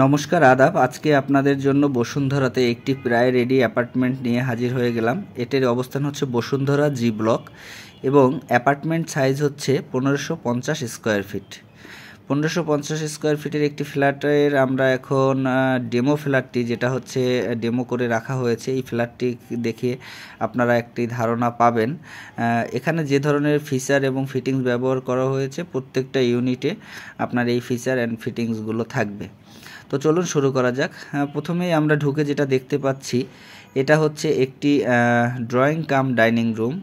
নমস্কার আদাব। আজকে আপনাদের জন্য বসুন্ধরাতে একটি প্রায় রেডি অ্যাপার্টমেন্ট নিয়ে হাজির হয়ে গেলাম। এটির অবস্থান হচ্ছে বসুন্ধরা জি ব্লক এবং অ্যাপার্টমেন্ট সাইজ হচ্ছে 1550 স্কোয়ার ফিট। 1550 স্কোয়ার ফিটের একটি ফ্ল্যাটের আমরা এখন ডেমো ফ্ল্যাটটি, যেটা হচ্ছে ডেমো করে রাখা হয়েছে, এই ফ্ল্যাটটি দেখে আপনারা একটি ধারণা পাবেন। এখানে যে ধরনের ফিচার এবং ফিটিংস ব্যবহার করা হয়েছে প্রত্যেকটা ইউনিটে আপনার এই ফিচার অ্যান্ড ফিটিংসগুলো থাকবে। তো চলুন শুরু করা যাক। প্রথমেই আমরা ঢুকে যেটা দেখতে পাচ্ছি, এটা হচ্ছে একটি ড্রয়িং কাম ডাইনিং রুম।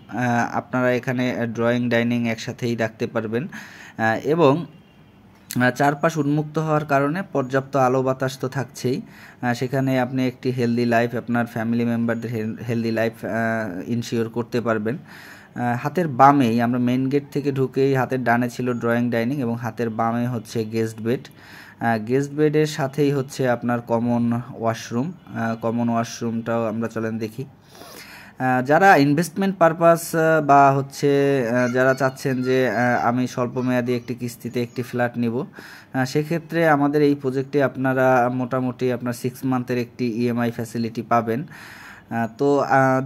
আপনারা এখানে ড্রয়িং ডাইনিং একসাথেই রাখতে পারবেন এবং চারপাশ উন্মুক্ত হওয়ার কারণে পর্যাপ্ত আলো বাতাস তো থাকছেই। সেখানে আপনি একটি হেলদি লাইফ, আপনার ফ্যামিলি মেম্বারদের হেলদি লাইফ ইনশিওর করতে পারবেন। হাতের বামেই, আমরা মেইন গেট থেকে ঢুকেই হাতের ডানে ছিল ড্রয়িং ডাইনিং এবং হাতের বামে হচ্ছে গেস্ট বেড। গেস্ট বেডের সাথেই হচ্ছে আপনার কমন ওয়াশরুমটাও আমরা চলেন দেখি। যারা ইনভেস্টমেন্ট পারপাস বা হচ্ছে যারা চাচ্ছেন যে আমি স্বল্পমেয়াদী একটি কিস্তিতে একটি ফ্ল্যাট নিব, সেক্ষেত্রে আমাদের এই প্রজেক্টে আপনারা মোটামুটি আপনার 6 মান্থের একটি ইএমআই ফ্যাসিলিটি পাবেন। তো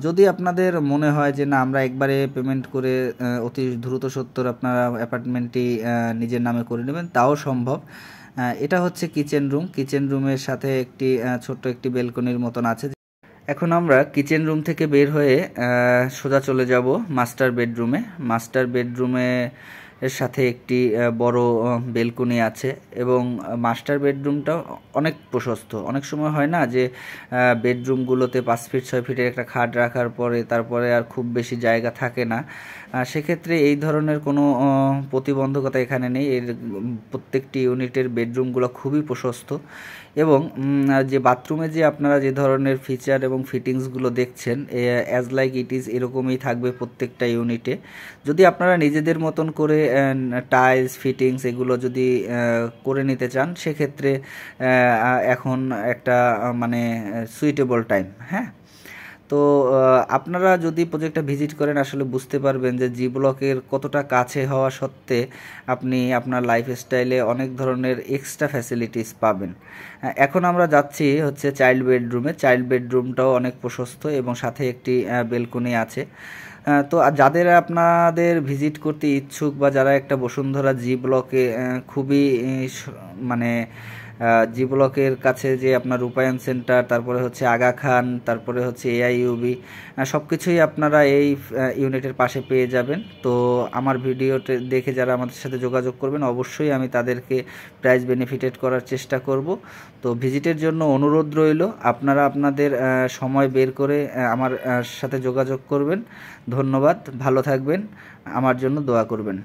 যদি আপনাদের মনে হয় যে না, আমরা একবারে পেমেন্ট করে অতি দ্রুত সত্তর আপনারা অ্যাপার্টমেন্টটি নিজের নামে করে নেবেন, তাও সম্ভব। এটা হচ্ছে কিচেন রুমের সাথে একটি ছোট্ট একটি বেলকনির মতন আছে। এখন আমরা কিচেন রুম থেকে বের হয়ে সোজা চলে যাব মাস্টার বেডরুমে এর সাথে একটি বড় বেলকনি আছে এবং মাস্টার বেডরুমটা অনেক প্রশস্ত। অনেক সময় হয় না যে বেডরুমগুলোতে 5 ফিট 6 ফিটের একটা খাট রাখার পরে তারপরে আর খুব বেশি জায়গা থাকে না। সেক্ষেত্রে এই ধরনের কোনো প্রতিবন্ধকতা এখানে নেই। এর প্রত্যেকটি ইউনিটের বেডরুমগুলো খুবই প্রশস্ত এবং যে বাথরুমে যে আপনারা যে ধরনের ফিচার এবং ফিটিংসগুলো দেখছেন, অ্যাজ লাইক ইট ইজ এরকমই থাকবে প্রত্যেকটা ইউনিটে। যদি আপনারা নিজেদের মতন করে টাইলস ফিটিংস এগুলো যদি করে নিতে চান, সেক্ষেত্রে এখন একটা মানে সুইটেবল টাইম। হ্যাঁ, তো আপনারা যদি প্রজেক্টটা ভিজিট করেন আসলে বুঝতে পারবেন যে জি ব্লকের কতটা কাছে হওয়া সত্ত্বে আপনি আপনার লাইফস্টাইলে অনেক ধরনের এক্সট্রা ফ্যাসিলিটিস পাবেন। এখন আমরা যাচ্ছি হচ্ছে চাইল্ড বেডরুমটাও অনেক প্রশস্ত এবং সাথে একটি বেলকনি আছে। তো যাদের আপনাদের ভিজিট করতে ইচ্ছুক বা যারা একটা বসুন্ধরা জি ব্লকে খুবই মানে জি ব্লকের কাছে যে আপনার রূপায়ণ সেন্টার, তারপরে হচ্ছে আগা খান, তারপরে হচ্ছে এআইইউবি, সব কিছুই আপনারা এই ইউনিটের পাশে পেয়ে যাবেন। তো আমার ভিডিওতে দেখে যারা আমাদের সাথে যোগাযোগ করবেন, অবশ্যই আমি তাদেরকে প্রাইস বেনিফিটেড করার চেষ্টা করব। তো ভিজিটের জন্য অনুরোধ রইল, আপনারা আপনাদের সময় বের করে আমার সাথে যোগাযোগ করবেন। ধন্যবাদ, ভালো থাকবেন, আমার জন্য দোয়া করবেন।